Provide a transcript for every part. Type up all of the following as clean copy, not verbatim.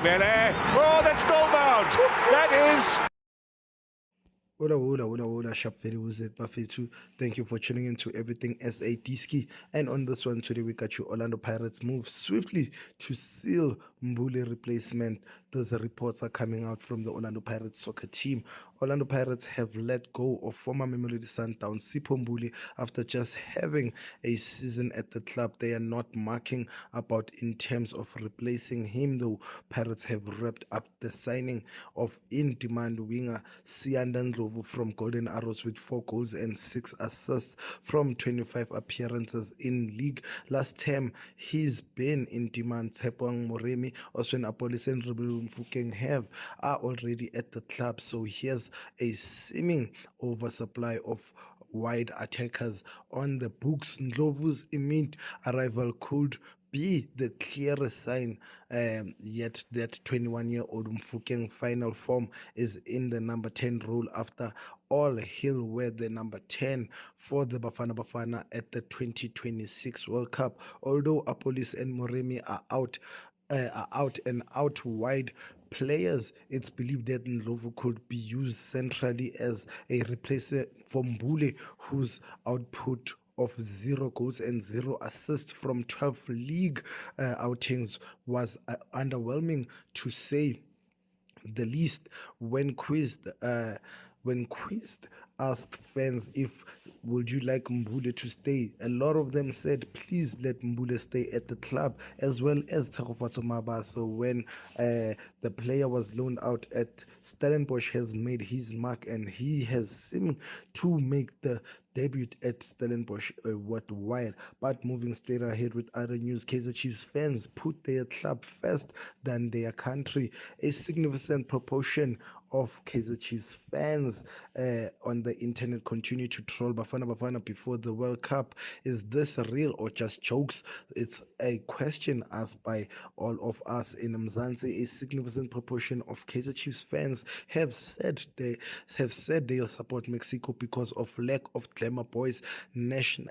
Bele. Oh, that's goal bound. That is. Hola, sharp very wizard Mafetu. Thank you for tuning in to everything SA Diski. And on this one today, we got you Orlando Pirates move swiftly to seal Mbule replacement. Those reports are coming out from the Orlando Pirates soccer team. Orlando Pirates have let go of former Mamelodi Sundowns Sipho Mbule after just having a season at the club. They are not marking about in terms of replacing him, though. Pirates have wrapped up the signing of in-demand winger Sianda Ndlovu from Golden Arrows with 4 goals and 6 assists from 25 appearances in league. Last term, he's been in demand. Tshepong Moremi, Oswen Apolis and Rebellion Fukeng are already at the club, so here's a seeming oversupply of wide attackers on the books. Ndlovu's immediate arrival could be the clearest sign yet that 21-year-old Mfukeng final form is in the number 10 role. After all, he'll wear the number 10 for the Bafana at the 2026 World Cup. Although Apolis and Moremi are out and out wide players, it's believed that Ndlovu could be used centrally as a replacement for Mbule, whose output of 0 goals and 0 assists from 12 league outings was underwhelming to say the least. When quizzed, asked fans if would you like Mbule to stay, a lot of them said please let Mbule stay at the club, as well as Tagofatso Mabaso. When the player was loaned out at Stellenbosch, has made his mark and he has seemed to make the debut at Stellenbosch worthwhile. But moving straight ahead with other news, Kaizer Chiefs fans put their club first than their country. A significant proportion of Kaizer Chiefs fans on the internet continue to troll Bafana before the World Cup. Is this real or just jokes? It's a question asked by all of us in Mzansi. A significant proportion of Kaizer Chiefs fans have said they'll support Mexico because of lack of glamour boys national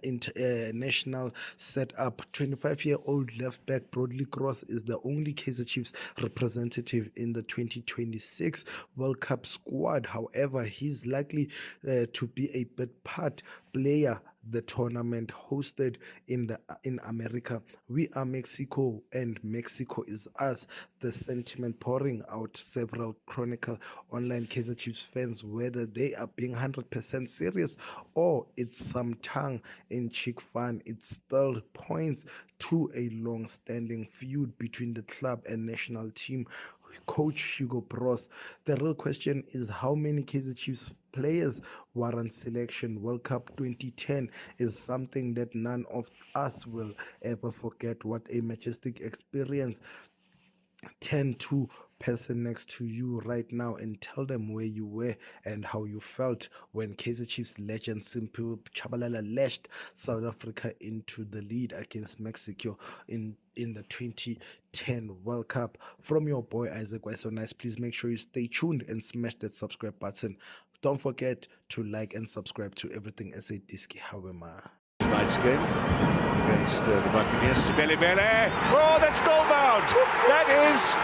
setup. 25-year-old left back Brodley Cross is the only Kaizer Chiefs representative in the 2026 World Cup squad. However, he's likely to be a bit part player the tournament hosted in America. We are Mexico and Mexico is us. The sentiment pouring out several chronicle online Kaizer Chiefs fans whether they are being 100% serious or it's some tongue in cheek fun. It still points to a long-standing feud between the club and national team coach Hugo Bros. The real question is how many Kaizer Chiefs players warrant selection. World Cup 2010 is something that none of us will ever forget. What a majestic experience. Turn to person next to you right now and tell them where you were and how you felt when Kaizer Chiefs legend Simphiwe Tshabalala lashed South Africa into the lead against Mexico in the 2010 World Cup. From your boy Isaac Why So Nice, please make sure you stay tuned and smash that subscribe button. Don't forget to like and subscribe to everything SA Diski Hawema. Tonight's game against the Buccaneers. Bele. Oh, that's goal bound. That is.